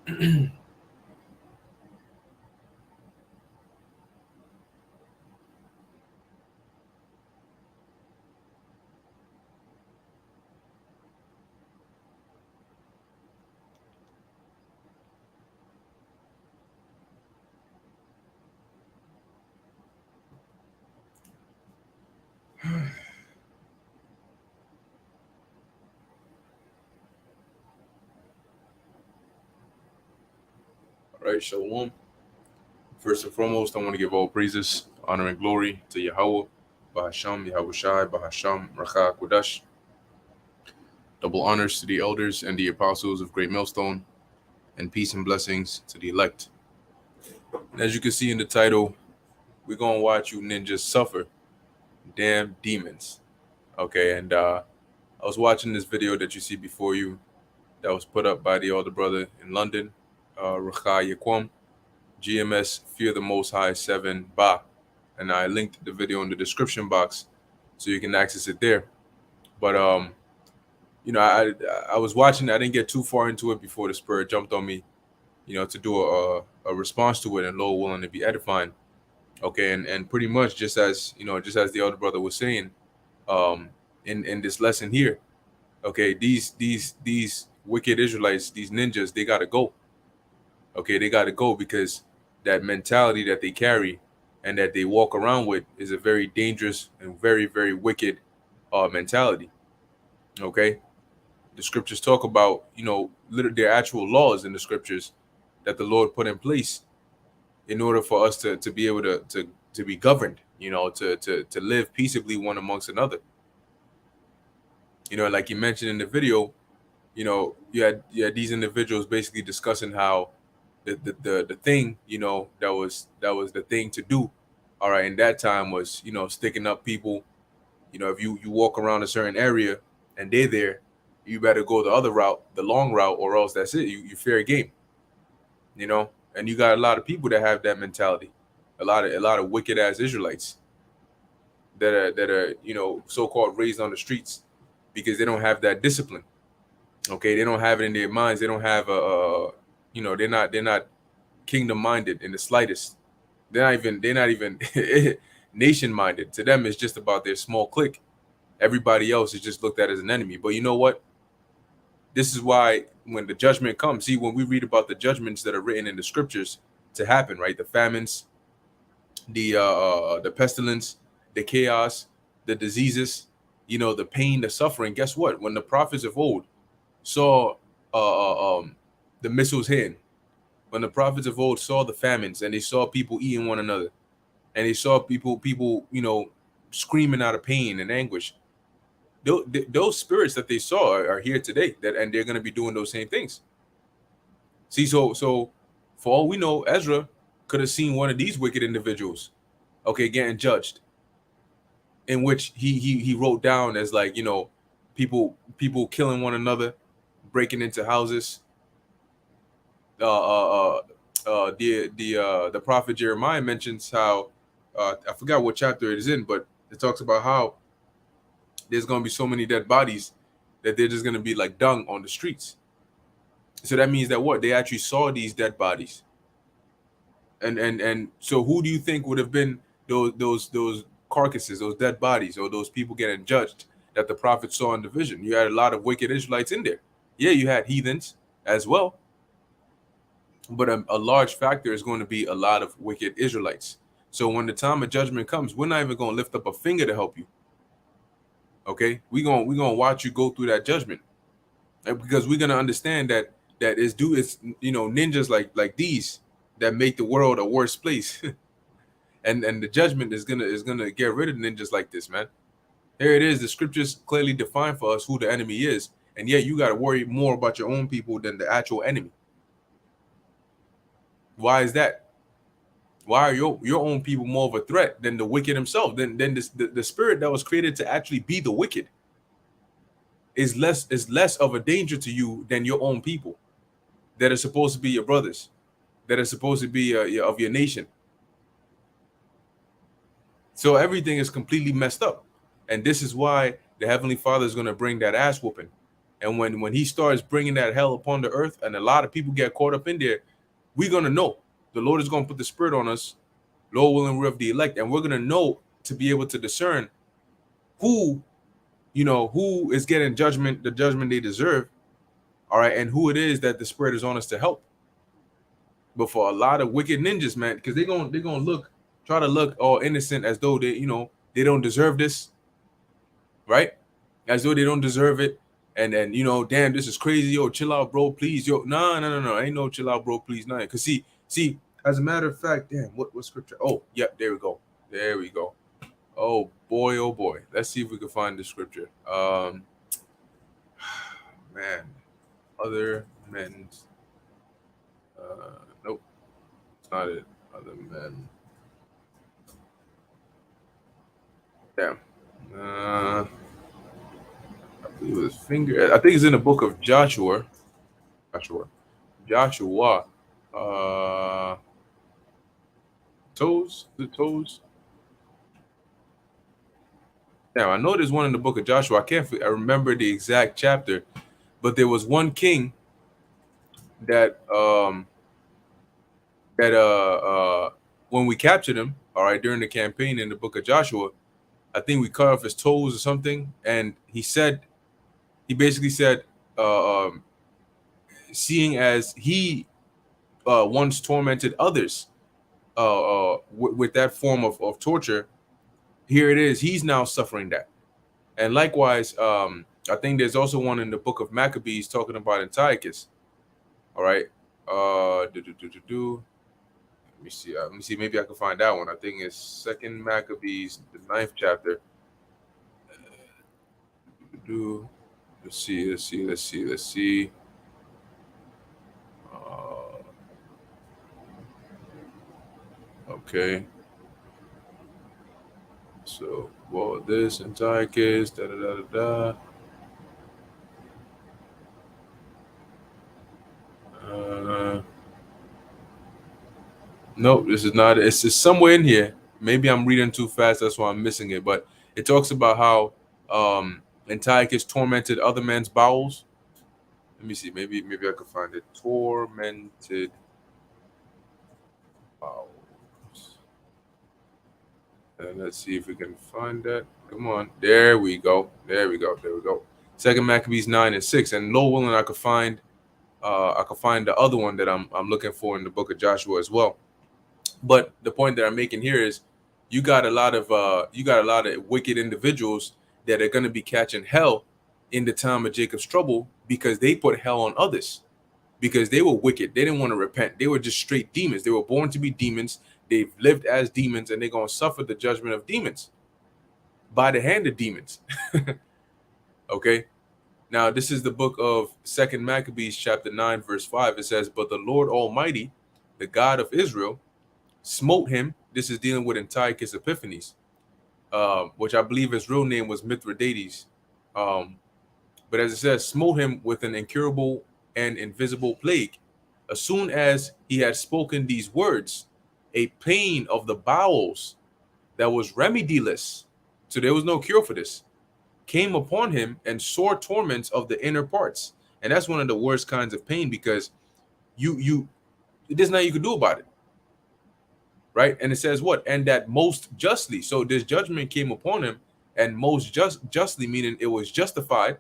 All right, Shalom. First and foremost, I want to give all praises, honor, and glory to Yahweh, Bahasham, Yahushai, Bahasham, Racha, Kodash. Double honors to the elders and the apostles of Great Millstone, and peace and blessings to the elect. And as you can see in the title, we're going to watch you ninjas suffer. Damn demons. Okay, and I was watching this video that you see before you that was put up by the older brother in London, Racha Yaquam, GMS Fear the Most High 7 Ba. And I linked the video in the description box so you can access it there. But I was watching. I didn't get too far into it before the spirit jumped on me, to do a response to it, and Lord willing to be edifying. Okay, and pretty much just as the elder brother was saying, in this lesson here, okay, these wicked Israelites, these ninjas, they gotta go. Okay, they gotta go because that mentality that they carry and that they walk around with is a very dangerous and very, very wicked mentality. Okay, the scriptures talk about, their actual laws in the scriptures that the Lord put in place in order for us to be able to be governed, to live peaceably one amongst another. Like you mentioned in the video, you had these individuals basically discussing how the thing, that was the thing to do, all right, in that time was, sticking up people. If you walk around a certain area and they're there, you better go the other route, the long route, or else that's it. You fair game, and you got a lot of people that have that mentality, a lot of wicked ass Israelites that are so-called raised on the streets because they don't have that discipline. Okay, they don't have it in their minds. They don't have they're not kingdom minded in the slightest. They're not even nation minded. To them, it's just about their small clique. Everybody else is just looked at as an enemy. But you know what? This is why when the judgment comes, see, when we read about the judgments that are written in the scriptures to happen, right? The famines, the pestilence, the chaos, the diseases, the pain, the suffering. Guess what? When the prophets of old saw the missiles hitting, when the prophets of old saw the famines and they saw people eating one another, and they saw people screaming out of pain and anguish, those spirits that they saw are here today, and they're going to be doing those same things. See, so for all we know, Ezra could have seen one of these wicked individuals, okay, getting judged, in which he wrote down as like, people killing one another, breaking into houses. The prophet Jeremiah mentions how, I forgot what chapter it is in, but it talks about how there's going to be so many dead bodies that they're just going to be like dung on the streets. So that means that what, they actually saw these dead bodies, and so who do you think would have been those carcasses, those dead bodies, or those people getting judged that the prophet saw in the vision? You had a lot of wicked Israelites in there. Yeah, you had heathens as well, but a large factor is going to be a lot of wicked Israelites. So when the time of judgment comes, we're not even going to lift up a finger to help you. Okay, we're gonna watch you go through that judgment, because we're gonna understand that it's ninjas like these that make the world a worse place. and the judgment is gonna get rid of ninjas like this, man. Here it is. The scriptures clearly define for us who the enemy is, and yet you got to worry more about your own people than the actual enemy. Why is that? Why are your own people more of a threat than the wicked himself? Than the spirit that was created to actually be the wicked is less of a danger to you than your own people that are supposed to be your brothers, that are supposed to be of your nation. So everything is completely messed up, and this is why the Heavenly Father is going to bring that ass whooping. And when he starts bringing that hell upon the earth, and a lot of people get caught up in there, we're gonna know the Lord is gonna put the Spirit on us, Lord willing, we're of the elect, and we're gonna know to be able to discern who, who is getting judgment, the judgment they deserve, all right, and who it is that the Spirit is on us to help. But for a lot of wicked ninjas, man, because they're gonna try to look all innocent as though they don't deserve this, right? As though they don't deserve it. And then, damn, this is crazy. Yo, chill out, bro. Please. Yo, no. Ain't no chill out, bro. Please, nothing. Cause see, as a matter of fact, damn, what scripture? Oh, yep, there we go. There we go. Oh boy, oh boy. Let's see if we can find the scripture. Man, other men's nope, it's not it. Other men. Damn. I believe it was finger. I think it's in the book of Joshua. Joshua. Uh, toes. The toes. Now I know there's one in the book of Joshua. I remember the exact chapter, but there was one king that when we captured him, all right, during the campaign in the book of Joshua, I think we cut off his toes or something, and he basically said, seeing as he once tormented others with that form of torture, here it is. He's now suffering that. And likewise, I think there's also one in the book of Maccabees talking about Antiochus. All right. Let me see. Let me see. Maybe I can find that one. I think it's Second Maccabees, the 9th chapter. Let's see. Okay. So, well, this Antiochus, da da da da da. Nope, this is not. It's just somewhere in here. Maybe I'm reading too fast. That's why I'm missing it. But it talks about how Antiochus tormented other men's bowels. Let me see. Maybe I could find it. Tormented bowels. And let's see if we can find that. Come on. There we go. Second Maccabees 9 and 6. And Lord willing, I could find the other one that I'm looking for in the book of Joshua as well. But the point that I'm making here is you got a lot of wicked individuals that are going to be catching hell in the time of Jacob's trouble because they put hell on others, because they were wicked. They didn't want to repent. They were just straight demons. They were born to be demons. They've lived as demons, and they're going to suffer the judgment of demons by the hand of demons. Okay. Now, this is the book of Second Maccabees chapter 9, verse 5. It says, "But the Lord Almighty, the God of Israel, smote him." This is dealing with Antiochus Epiphanes, which I believe his real name was Mithridates. But as it says, smote him with an incurable and invisible plague. As soon as he had spoken these words, a pain of the bowels that was remediless, so there was no cure for this, came upon him, and sore torments of the inner parts. And that's one of the worst kinds of pain, because there's nothing you can do about it. Right? And it says what? And that most justly. So this judgment came upon him, and most justly, meaning it was justified.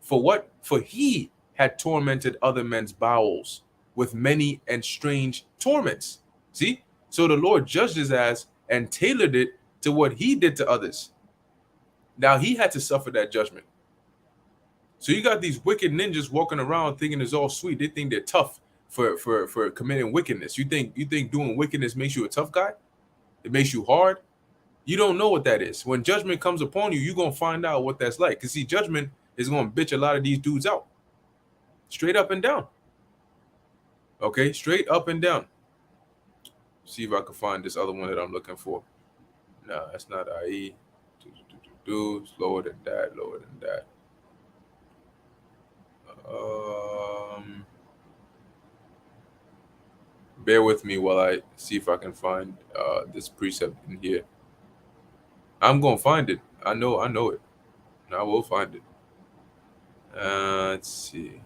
For what? For he had tormented other men's bowels with many and strange torments. See? So the Lord judged his ass and tailored it to what he did to others. Now he had to suffer that judgment. So you got these wicked ninjas walking around thinking it's all sweet. They think they're tough for committing wickedness. You think doing wickedness makes you a tough guy? It makes you hard? You don't know what that is. When judgment comes upon you, you're going to find out what that's like. Because see, judgment is going to bitch a lot of these dudes out. Straight up and down. Okay, straight up and down. See if I can find this other one that I'm looking for. Nah, that's not IE. Lower than that. Bear with me while I see if I can find this precept in here. I'm gonna find it. I know it. I will find it. Let's see.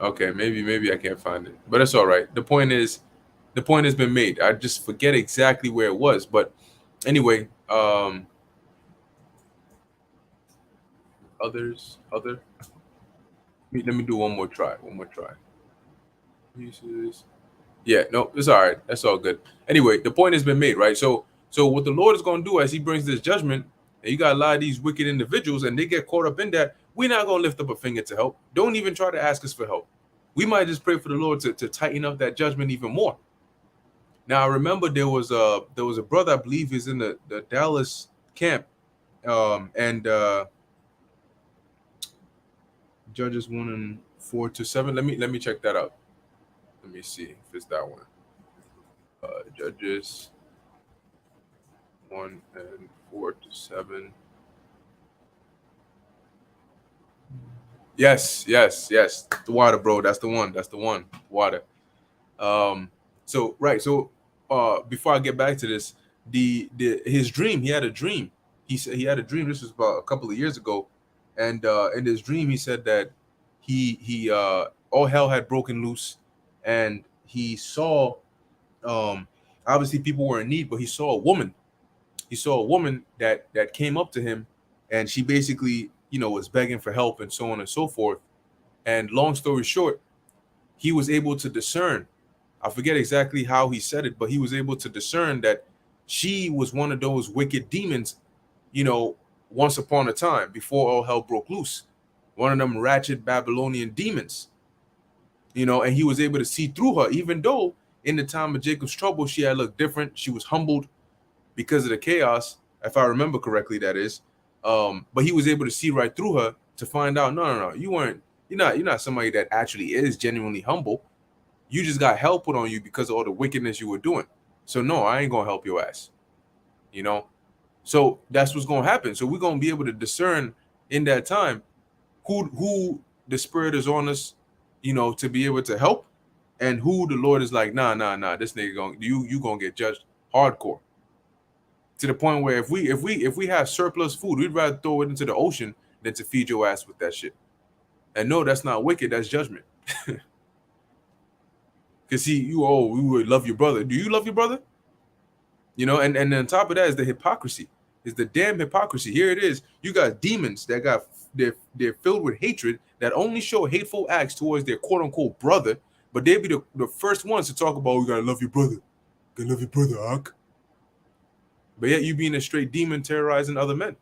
Okay, maybe I can't find it, but it's all right. The point has been made. I just forget exactly where it was, but anyway, other. Let me do one more try. One more try. Pieces. Yeah, no, it's all right. That's all good. Anyway, the point has been made, right? So what the Lord is going to do as He brings this judgment, and you got a lot of these wicked individuals, and they get caught up in that. We're not going to lift up a finger to help. Don't even try to ask us for help. We might just pray for the Lord to tighten up that judgment even more. Now, I remember there was a brother, I believe he's in the Dallas camp, and Judges 1:4-7. Let me check that out. Let me see if it's that one. Judges 1:4-7. Yes. The water, bro. That's the one. That's the one. Water. Um, so right. So before I get back to this, the his dream, he had a dream. He said he had a dream. This was about a couple of years ago. And in his dream he said that he all hell had broken loose, and he saw um obviously people were in need, but he saw a woman. He saw a woman that came up to him, and she basically, was begging for help and so on and so forth. And long story short, he was able to discern. I forget exactly how he said it, but he was able to discern that she was one of those wicked demons, you know, once upon a time before all hell broke loose. One of them ratchet Babylonian demons, and he was able to see through her, even though in the time of Jacob's trouble, she had looked different. She was humbled because of the chaos, if I remember correctly, that is. But he was able to see right through her to find out, no, you're not somebody that actually is genuinely humble. You just got hell put on you because of all the wickedness you were doing. So no, I ain't gonna help your ass. You know. So that's what's gonna happen. So we're gonna be able to discern in that time who the spirit is on us, to be able to help, and who the Lord is like, nah, this nigga you gonna get judged hardcore. To the point where if we have surplus food, we'd rather throw it into the ocean than to feed your ass with that shit. And no, that's not wicked, that's judgment. Because see, we would love your brother. Do you love your brother? And on top of that is the hypocrisy. Is the damn hypocrisy. Here it is. You got demons that they're filled with hatred that only show hateful acts towards their quote unquote brother, but they be the first ones to talk about, we gotta love your brother. Gotta love your brother, Ak. But yet you being a straight demon terrorizing other men.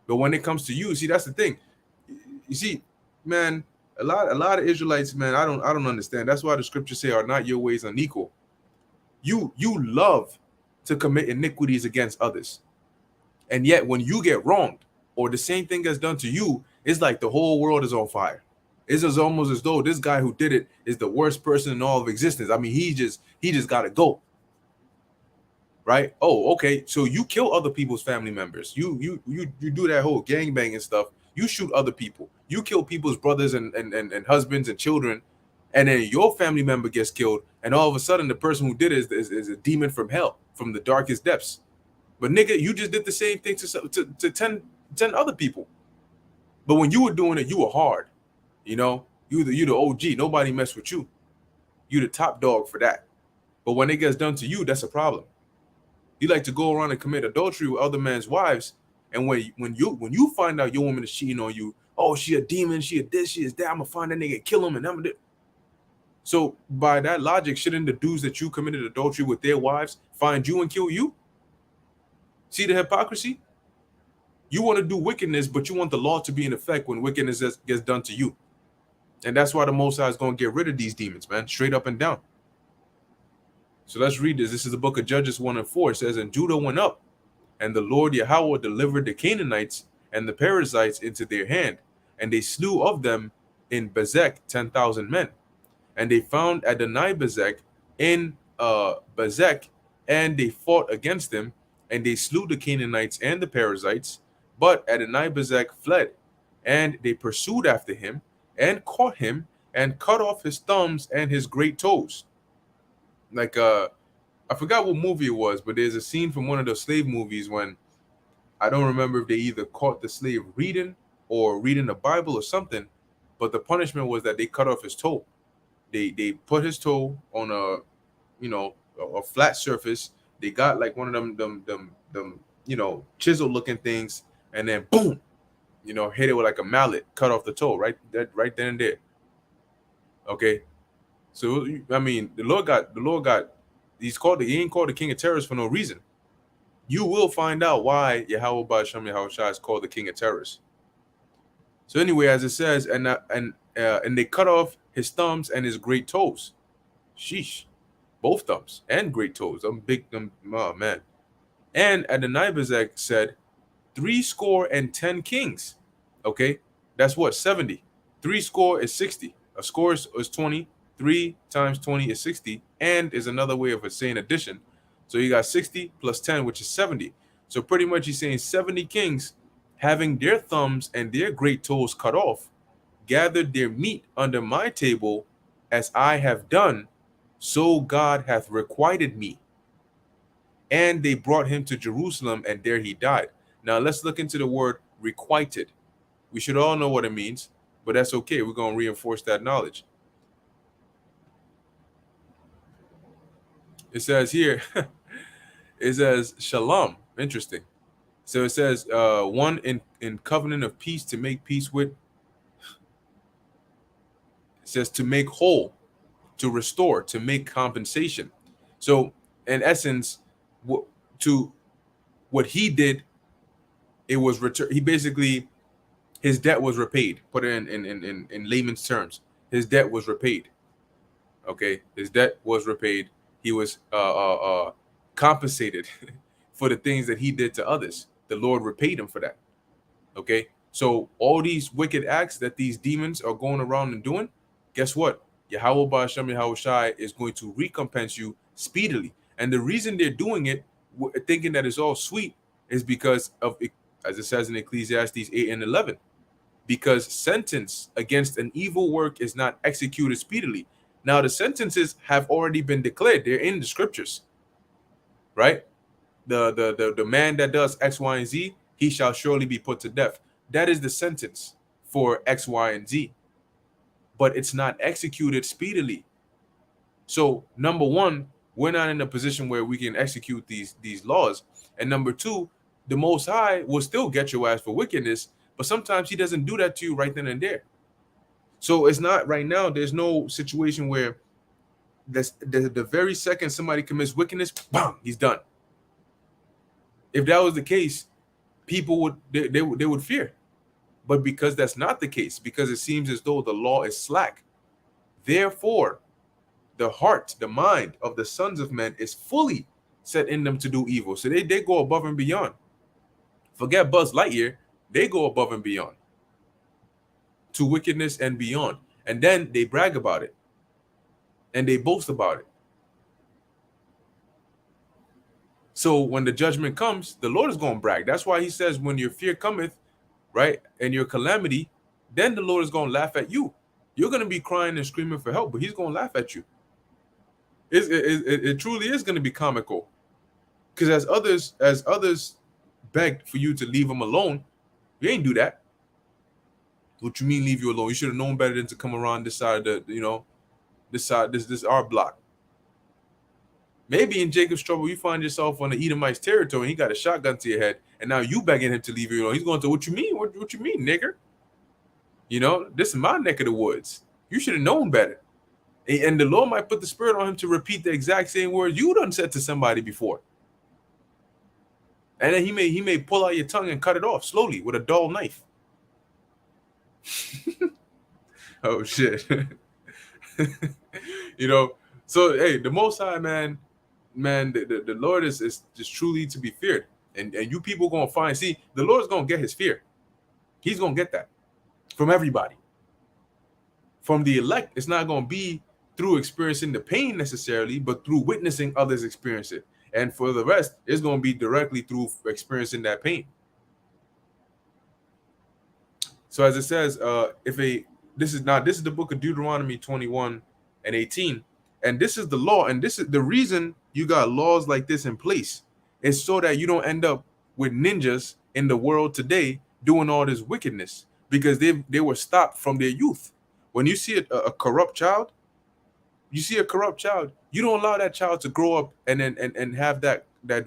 But when it comes to you, see, that's the thing. You see, man, a lot of Israelites, man, I don't understand. That's why the scriptures say, are not your ways unequal. You love to commit iniquities against others. And yet when you get wronged or the same thing gets done to you, it's like the whole world is on fire. It's just almost as though this guy who did it is the worst person in all of existence. I mean, he just got to go. Right? Oh, okay. So you kill other people's family members. You do that whole gangbanging stuff. You shoot other people. You kill people's brothers and husbands and children, and then your family member gets killed, and all of a sudden the person who did it is a demon from hell, from the darkest depths. But nigga, you just did the same thing to 10 other people. But when you were doing it, you were hard. You the OG. Nobody messed with you. You the top dog for that. But when it gets done to you, that's a problem. You like to go around and commit adultery with other men's wives, and when you find out your woman is cheating on you, oh, she a demon, she a this, she is that. I'm gonna find that nigga and kill him, and I'm gonna. So by that logic, shouldn't the dudes that you committed adultery with their wives find you and kill you? See the hypocrisy? You want to do wickedness, but you want the law to be in effect when wickedness gets done to you. And that's why the Most High is going to get rid of these demons, man, straight up and down. So let's read this. This is the book of Judges 1:4. It says, and Judah went up, and the Lord Yahweh delivered the Canaanites and the Perizzites into their hand, and they slew of them in Bezek 10,000 men. And they found Adonai-Bezek in Bezek, and they fought against them, and they slew the Canaanites and the Perizzites. But Adonai-Bezek fled, and they pursued after him, and caught him, and cut off his thumbs and his great toes. Like I forgot what movie it was, but there's a scene from one of those slave movies when I don't remember if they either caught the slave reading or reading the Bible or something, but the punishment was that they cut off his toe. They put his toe on a, you know, a flat surface. They got like one of them you know, chisel looking things, and then boom, you know, hit it with like a mallet, cut off the toe right then and there. Okay, so I mean, the Lord got he ain't called the king of terrorists for no reason. You will find out why Yahweh Ba'Shem Yahweh Shai is called the king of terrorists. So anyway, as it says, and they cut off his thumbs and his great toes. Sheesh, both thumbs and great toes. I'm big, oh man. And Adonibezek said, 70 kings. Okay, that's what, 70. 70 is 60. A score is 20. 3 times 20 is 60, and is another way of saying addition. So you got 60 plus 10, which is 70. So pretty much he's saying 70 kings, having their thumbs and their great toes cut off, gathered their meat under my table, as I have done, so God hath requited me. And they brought him to Jerusalem, and there he died. Now let's look into the word requited. We should all know what it means, but that's okay. We're going to reinforce that knowledge. It says here, it says shalom. Interesting. So it says one in covenant of peace, to make peace with. It says to make whole, to restore, to make compensation. So in essence, to what he did, it was returned. He basically, his debt was repaid. Put it in layman's terms, his debt was repaid. Okay, his debt was repaid. He was compensated for the things that he did to others. The Lord repaid him for that. Okay, so all these wicked acts that these demons are going around and doing, guess what? Yahweh Ba'Shem Yahweh Shai is going to recompense you speedily. And the reason they're doing it, thinking that it's all sweet, is because of, as it says in Ecclesiastes 8 and 11, because sentence against an evil work is not executed speedily. Now the sentences have already been declared. They're in the scriptures, right? The man that does X, Y, and Z, he shall surely be put to death. That is the sentence for X, Y, and Z. But it's not executed speedily. So number one, we're not in a position where we can execute these laws. And number two, the Most High will still get your ass for wickedness, but sometimes he doesn't do that to you right then and there. So it's not right now. There's no situation where the very second somebody commits wickedness, bam, he's done. If that was the case, people would fear. But because that's not the case, because it seems as though the law is slack, therefore, the heart, the mind of the sons of men is fully set in them to do evil. So they go above and beyond. Forget Buzz Lightyear. They go above and beyond to wickedness and beyond. And then they brag about it. And they boast about it. So when the judgment comes, the Lord is going to brag. That's why he says, when your fear cometh, right, and your calamity, then the Lord is going to laugh at you. You're going to be crying and screaming for help, but he's going to laugh at you. It truly is going to be comical. Because as others begged for you to leave him alone, you ain't do that. What you mean leave you alone? You should have known better than to come around this side of the, this side, this our block. Maybe in Jacob's trouble, you find yourself on the Edomite's territory and he got a shotgun to your head, and now you begging him to leave you alone. He's going to, what you mean? What you mean, nigger? This is my neck of the woods. You should have known better. And the Lord might put the spirit on him to repeat the exact same words you done said to somebody before. And then he may pull out your tongue and cut it off slowly with a dull knife. Oh shit. So hey, the Most High, man, the Lord is just truly to be feared. And you people gonna find, see, the Lord's gonna get his fear. He's gonna get that from everybody. From the elect, it's not gonna be through experiencing the pain necessarily, but through witnessing others experience it. And for the rest, it's gonna be directly through experiencing that pain. So as it says, this is the book of Deuteronomy 21 and 18, and this is the law, and this is the reason you got laws like this in place. It's so that you don't end up with ninjas in the world today doing all this wickedness because they were stopped from their youth. When you see a corrupt child, you don't allow that child to grow up and have that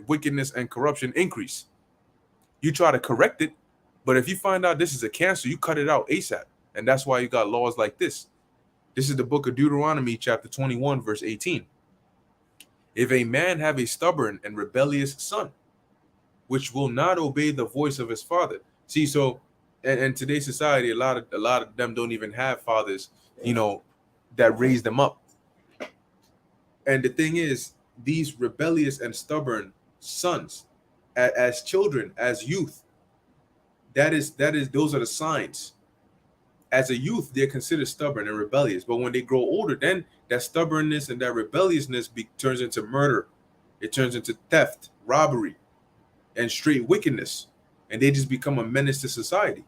wickedness and corruption increase. You try to correct it, but if you find out this is a cancer, you cut it out ASAP. And that's why you got laws like this. This is the book of Deuteronomy, chapter 21, verse 18. If a man have a stubborn and rebellious son, which will not obey the voice of his father. See, so in today's society, a lot of them don't even have fathers, that raise them up. And the thing is, these rebellious and stubborn sons, as children, as youth, those are the signs. As a youth, they're considered stubborn and rebellious. But when they grow older, then that stubbornness and that rebelliousness turns into murder. It turns into theft, robbery, and straight wickedness. And they just become a menace to society.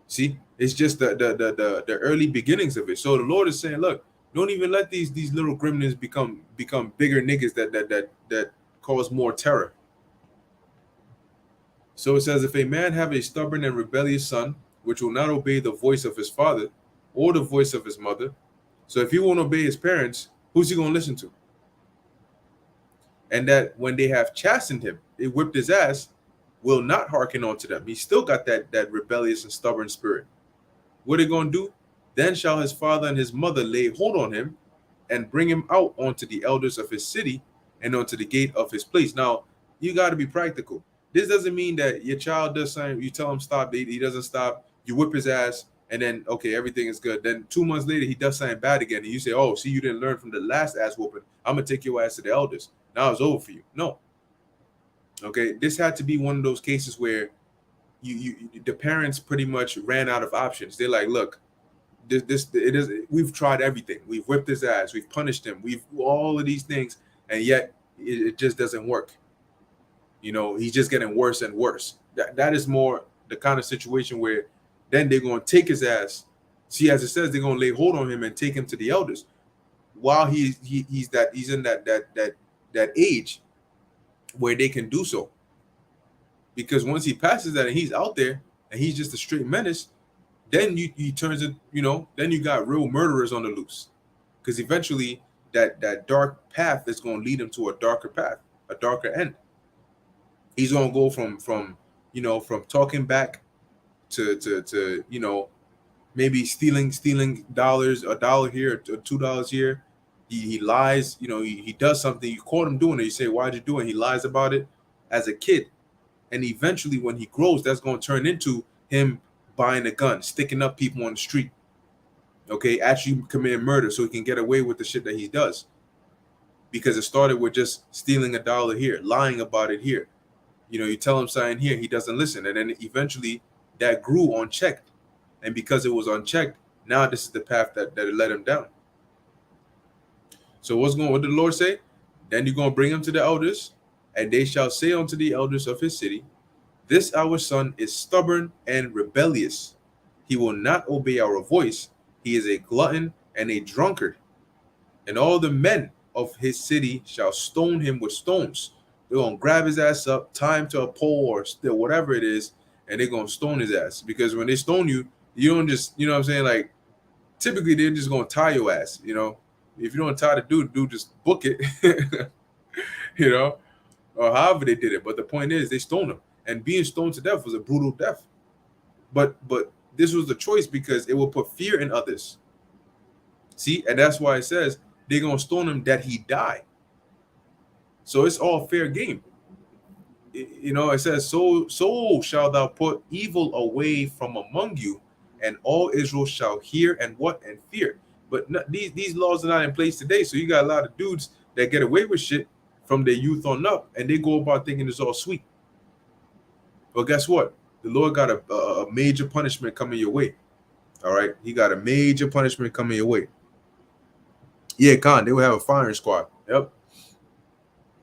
See, it's just the early beginnings of it. So the Lord is saying, look, don't even let these little gremlins become bigger niggas that cause more terror. So it says, if a man have a stubborn and rebellious son, which will not obey the voice of his father or the voice of his mother. So if he won't obey his parents, who's he going to listen to? And that when they have chastened him, they whipped his ass, will not hearken unto them. He still got that rebellious and stubborn spirit. What are they going to do? Then shall his father and his mother lay hold on him and bring him out unto the elders of his city and unto the gate of his place. Now, you got to be practical. This doesn't mean that your child does something, you tell him stop, he doesn't stop, you whip his ass, and then, okay, everything is good. Then 2 months later, he does something bad again, and you say, oh, see, you didn't learn from the last ass whooping. I'm going to take your ass to the elders. Now it's over for you. No. Okay, this had to be one of those cases where the parents pretty much ran out of options. They're like, look, we've tried everything. We've whipped his ass. We've punished him. We've all of these things, and yet it just doesn't work. He's just getting worse and worse. That is more the kind of situation where then they're going to take his ass. See, as it says, they're going to lay hold on him and take him to the elders while he's in that age where they can do so. Because once he passes that and he's out there and he's just a straight menace, then he turns it, then you got real murderers on the loose. Because eventually that dark path is going to lead him to a darker path, a darker end. He's going to go from talking back to maybe stealing dollars, $1 here, $2 here. He lies, he does something. You caught him doing it. You say, why'd you do it? He lies about it as a kid. And eventually when he grows, that's going to turn into him buying a gun, sticking up people on the street. Okay, actually committing murder so he can get away with the shit that he does. Because it started with just stealing $1 here, lying about it here. You tell him something here, he doesn't listen. And then eventually that grew unchecked. And because it was unchecked, now this is the path that it led him down. So what did the Lord say? Then you're going to bring him to the elders, and they shall say unto the elders of his city, this our son is stubborn and rebellious. He will not obey our voice. He is a glutton and a drunkard. And all the men of his city shall stone him with stones. They're going to grab his ass up, tie him to a pole or still whatever it is, and they're going to stone his ass. Because when they stone you, you don't just, what I'm saying? Like, typically they're just going to tie your ass, If you don't tie the dude just book it, or however they did it. But the point is, they stoned him. And being stoned to death was a brutal death. But this was the choice because it will put fear in others. See, and that's why it says they're going to stone him that he die. So it's all fair game. It says, so shall thou put evil away from among you, and all Israel shall hear and fear. But these laws are not in place today. So you got a lot of dudes that get away with shit from their youth on up, and they go about thinking it's all sweet. But guess what? The Lord got a major punishment coming your way. All right? He got a major punishment coming your way. Yeah, Khan, they will have a firing squad. Yep.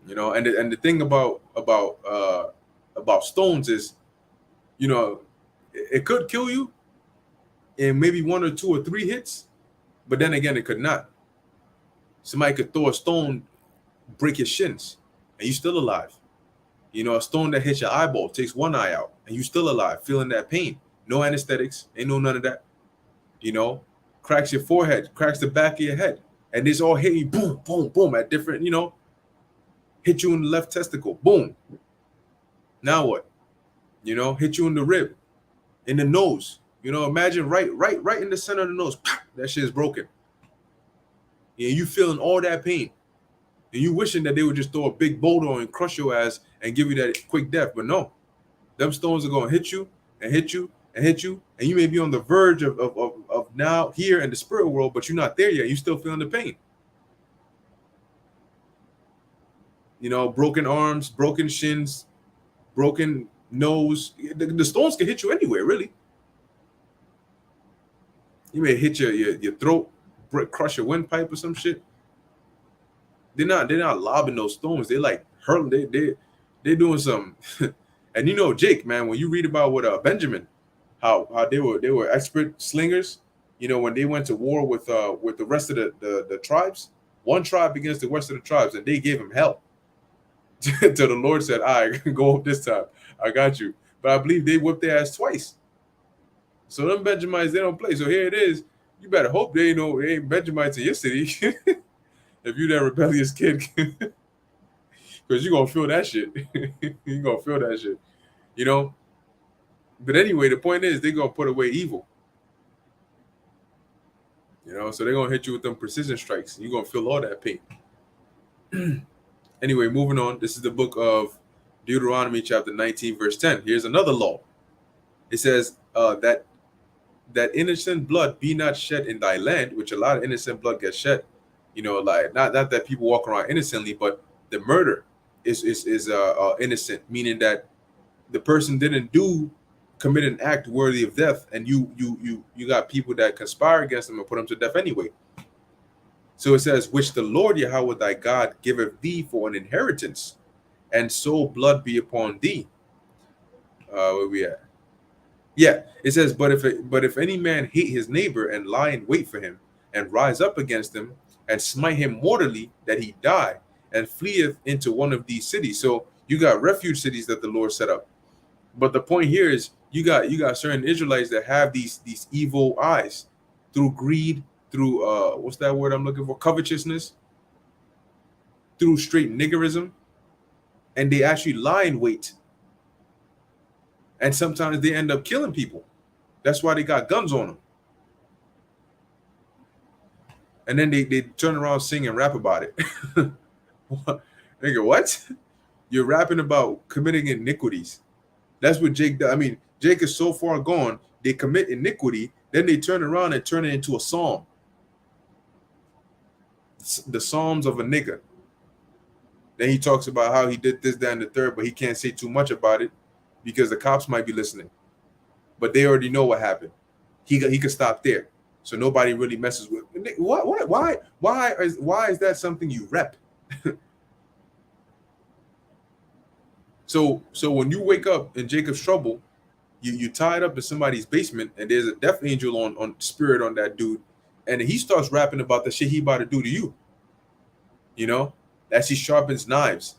And the thing about stones is, it could kill you in maybe 1 or 2 or 3 hits, but then again, it could not. Somebody could throw a stone, break your shins, and you're still alive. You know, a stone that hits your eyeball takes one eye out, and you still alive, feeling that pain. No anesthetics, ain't no none of that. You know, cracks your forehead, cracks the back of your head, and this all hit you, boom, boom, boom, at different, hit you in the left testicle, boom. Now what? You know, hit you in the rib, in the nose. You know, imagine right in the center of the nose, pop, that shit is broken. Yeah, you feeling all that pain, and you wishing that they would just throw a big boulder on and crush your ass and give you that quick death, but no, them stones are gonna hit you and hit you and hit you, and you may be on the verge of now here in the spirit world, but you're not there yet. You still feeling the pain. You know, broken arms, broken shins, broken nose. The stones can hit you anywhere, really. You may hit your throat, crush your windpipe or some shit. They're not lobbing those stones. They like hurling. They're doing some. And you know, Jake, man, when you read about what Benjamin, how they were expert slingers. You know, when they went to war with the rest of the tribes, one tribe against the rest of the tribes, and they gave him hell. Till the Lord said, "I right, go up this time. I got you." But I believe they whipped their ass twice. So them Benjamites, they don't play. So here it is. You better hope they ain't Benjamites in your city. If you that rebellious kid, because you're gonna feel that shit. You're gonna feel that shit. You know. But anyway, the point is they're gonna put away evil. You know, so they're gonna hit you with them precision strikes. You're gonna feel all that pain. Anyway, moving on. This is the book of Deuteronomy, chapter 19, verse 10. Here's another law. It says that innocent blood be not shed in thy land, which a lot of innocent blood gets shed. You know, like not that people walk around innocently, but the murder is innocent, meaning that the person didn't commit an act worthy of death, and you got people that conspire against them and put them to death anyway. So it says, which the Lord Yahweh thy God giveth thee for an inheritance, and so blood be upon thee. Where we at? Yeah, it says, but if any man hate his neighbor and lie in wait for him, and rise up against him, and smite him mortally, that he die, and fleeth into one of these cities. So you got refuge cities that the Lord set up. But the point here is you got certain Israelites that have these evil eyes through greed, through what's that word I'm looking for? Covetousness, through straight niggerism, and they actually lie in wait. And sometimes they end up killing people. That's why they got guns on them. And then they turn around, sing and rap about it. Nigga, what? You're rapping about committing iniquities. That's what Jake does. I mean, Jake is so far gone, they commit iniquity, then they turn around and turn it into a psalm. The Psalms of a nigga. Then he talks about how he did this, that, and the third, but he can't say too much about it because the cops might be listening. But they already know what happened. He could stop there. So nobody really messes with. What? Why is that something you rep? So when you wake up in Jacob's trouble, you tied up in somebody's basement, and there's a death angel on spirit on that dude, and he starts rapping about the shit he about to do to you. You know, as he sharpens knives.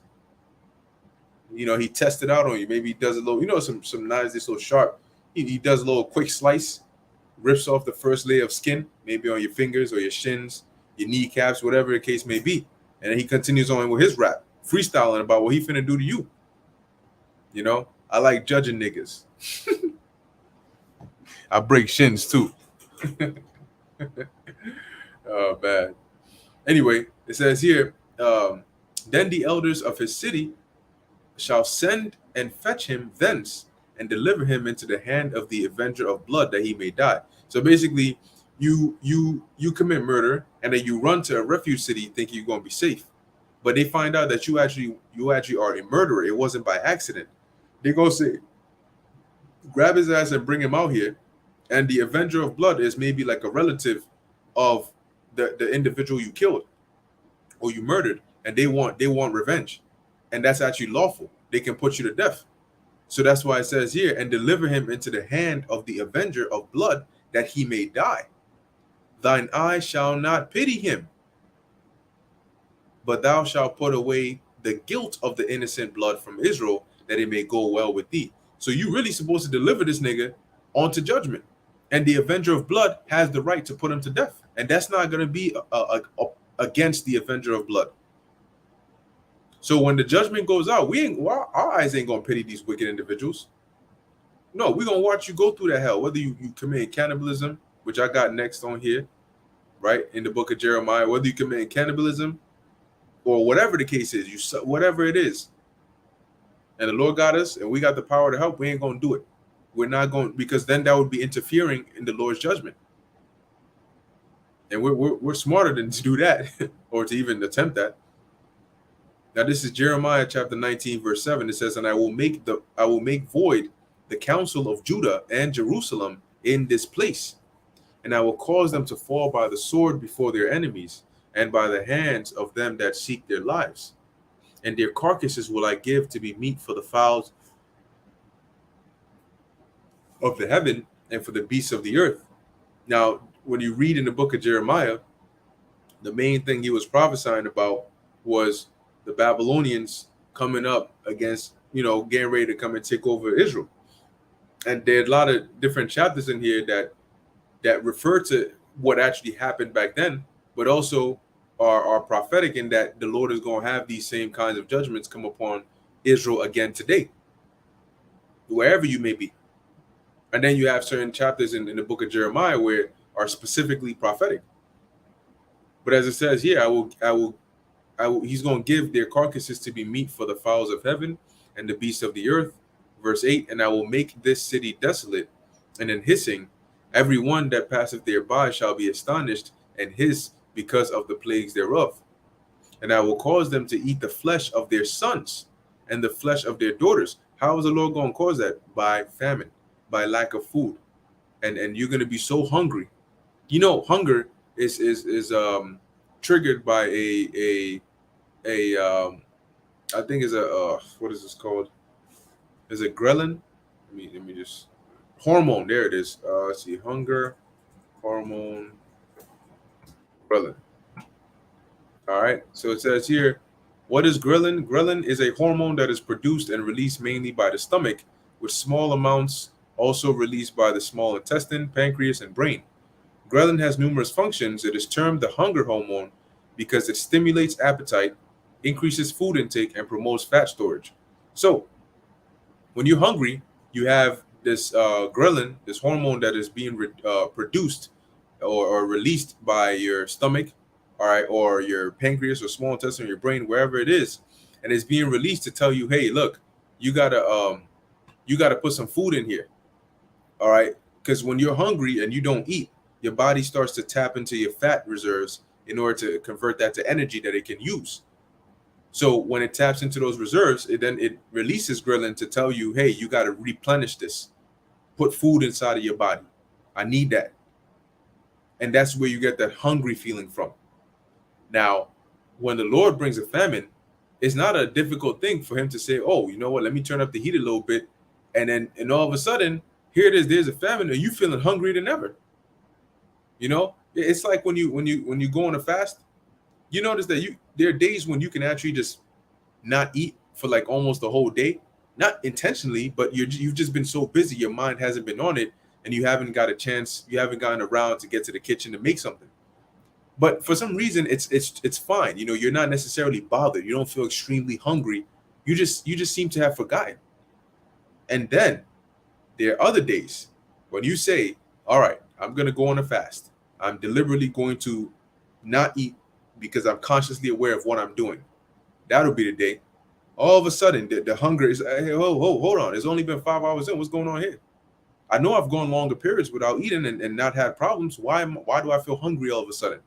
You know, he tests it out on you. Maybe he does a little, some knives that's so sharp. He does a little quick slice, rips off the first layer of skin, maybe on your fingers or your shins, your kneecaps, whatever the case may be. And then he continues on with his rap, freestyling about what he finna do to you. You know, I like judging niggas. I break shins too. Oh, bad. Anyway, it says here, then the elders of his city shall send and fetch him thence, and deliver him into the hand of the avenger of blood, that he may die. So basically, you commit murder, and then you run to a refuge city thinking you're gonna be safe, but they find out that you actually are a murderer. It wasn't by accident. They go say, grab his ass and bring him out here, and the avenger of blood is maybe like a relative of the individual you killed or you murdered, and they want revenge, and that's actually lawful. They can put you to death. So that's why it says here, and deliver him into the hand of the avenger of blood, that he may die. Thine eye shall not pity him, but thou shalt put away the guilt of the innocent blood from Israel, that it may go well with thee. So you really supposed to deliver this nigga onto judgment. And the avenger of blood has the right to put him to death. And that's not going to be against the avenger of blood. So when the judgment goes out, our eyes ain't going to pity these wicked individuals. No, we're going to watch you go through that hell, whether you commit cannibalism, which I got next on here, right, in the book of Jeremiah, whether you commit cannibalism or whatever the case is, whatever it is. And the Lord got us, and we got the power to help. We ain't going to do it. We're not going, because then that would be interfering in the Lord's judgment. And we're smarter than to do that or to even attempt that. Now this is Jeremiah chapter 19, verse 7. It says, and I will make void the counsel of Judah and Jerusalem in this place, and I will cause them to fall by the sword before their enemies, and by the hands of them that seek their lives. And their carcasses will I give to be meat for the fowls of the heaven and for the beasts of the earth. Now, when you read in the book of Jeremiah, the main thing he was prophesying about was the Babylonians coming up against, getting ready to come and take over Israel. And there are a lot of different chapters in here that refer to what actually happened back then, but also are prophetic in that the Lord is going to have these same kinds of judgments come upon Israel again today, wherever you may be. And then you have certain chapters in the book of Jeremiah where are specifically prophetic. But as it says here, he's going to give their carcasses to be meat for the fowls of heaven and the beasts of the earth. Verse 8, and I will make this city desolate and in hissing. Every one that passeth thereby shall be astonished and hiss because of the plagues thereof. And I will cause them to eat the flesh of their sons and the flesh of their daughters. How is the Lord going to cause that? By famine, by lack of food. And you're going to be so hungry. Hunger is triggered by I think is what is this called? Is it Ghrelin? Let me just hormone. There it is. Let's see, hunger, hormone, Ghrelin. All right. So it says here, what is Ghrelin? Ghrelin is a hormone that is produced and released mainly by the stomach, with small amounts also released by the small intestine, pancreas, and brain. Ghrelin has numerous functions. It is termed the hunger hormone because it stimulates appetite, increases food intake, and promotes fat storage. So when you're hungry, you have this Ghrelin, this hormone that is being produced or released by your stomach, all right, or your pancreas or small intestine, or your brain, wherever it is, and it's being released to tell you, hey, look, you gotta put some food in here, all right, because when you're hungry and you don't eat, your body starts to tap into your fat reserves in order to convert that to energy that it can use. So when it taps into those reserves, it releases Ghrelin to tell you, hey, you got to replenish this. Put food inside of your body. I need that. And that's where you get that hungry feeling from. Now, when the Lord brings a famine, it's not a difficult thing for him to say, oh, you know what, let me turn up the heat a little bit. And all of a sudden, here it is, there's a famine, and you feeling hungrier than ever. It's like when you go on a fast, you notice that there are days when you can actually just not eat for like almost the whole day, not intentionally, but you've just been so busy, your mind hasn't been on it, and you haven't gotten around to get to the kitchen to make something. But for some reason, it's fine. You're not necessarily bothered. You don't feel extremely hungry. You just seem to have forgotten. And then there are other days when you say, all right, I'm going to go on a fast. I'm deliberately going to not eat because I'm consciously aware of what I'm doing. That'll be the day. All of a sudden, the hunger is, hey, hold on. It's only been 5 hours in. What's going on here? I know I've gone longer periods without eating and not had problems. Why do I feel hungry all of a sudden?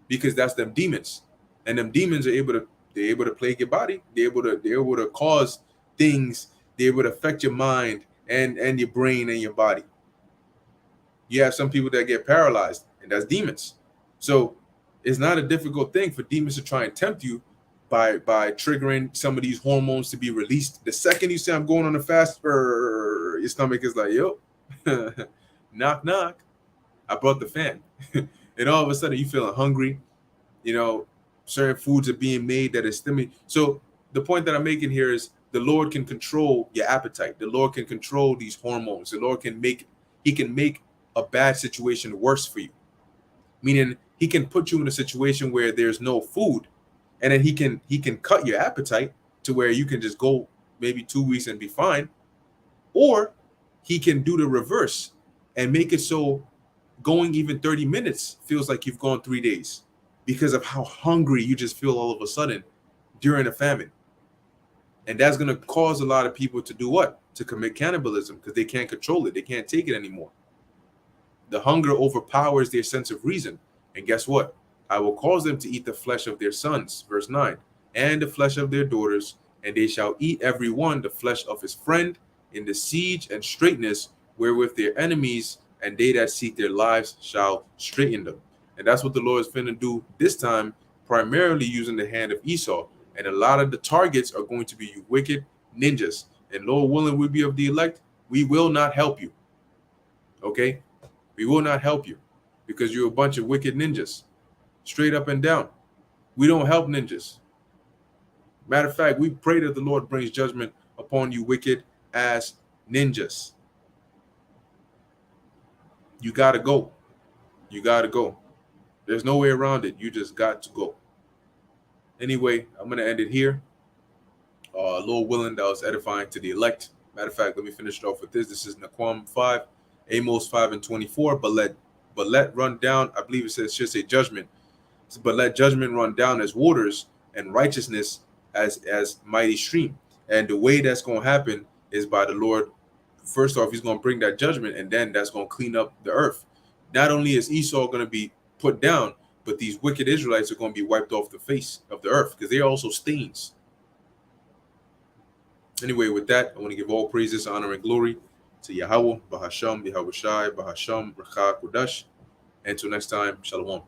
Because that's them demons. And them demons are able to plague your body. They're able to cause things. They're able to affect your mind and your brain and your body. You have some people that get paralyzed, and that's demons. So it's not a difficult thing for demons to try and tempt you by triggering some of these hormones to be released. The second you say, I'm going on a fast, your stomach is like, yo, knock, knock. I brought the fan. And all of a sudden you feeling hungry. Certain foods are being made that is stimulating. So the point that I'm making here is the Lord can control your appetite. The Lord can control these hormones. The Lord can make a bad situation worse for you. Meaning he can put you in a situation where there's no food, and then he can cut your appetite to where you can just go maybe 2 weeks and be fine. Or he can do the reverse and make it so going even 30 minutes feels like you've gone 3 days because of how hungry you just feel all of a sudden during a famine. And that's going to cause a lot of people to do what? To commit cannibalism because they can't control it. They can't take it anymore. The hunger overpowers their sense of reason. And guess what? I will cause them to eat the flesh of their sons, verse 9, and the flesh of their daughters, and they shall eat every one the flesh of his friend in the siege and straightness wherewith their enemies and they that seek their lives shall straighten them. And that's what the Lord is finna do this time, primarily using the hand of Esau. And a lot of the targets are going to be you wicked ninjas. And Lord willing, we be of the elect. We will not help you. Okay? We will not help you because you're a bunch of wicked ninjas. Straight up and down. We don't help ninjas. Matter of fact, we pray that the Lord brings judgment upon you wicked ass ninjas. You got to go. You got to go. There's no way around it. You just got to go. Anyway, I'm going to end it here. Lord willing, that was edifying to the elect. Matter of fact, let me finish it off with this. This is Naquam 5, Amos 5 and 24. But let run down, I believe it should say judgment. But let judgment run down as waters and righteousness as mighty stream. And the way that's going to happen is by the Lord. First off, he's going to bring that judgment, and then that's going to clean up the earth. Not only is Esau going to be put down, but these wicked Israelites are going to be wiped off the face of the earth because they're also stains. Anyway, with that, I want to give all praises, honor, and glory to Yahweh, Bahasham, Yahweh Shai, Bahasham, Rakha, Kodash. Until next time, Shalom.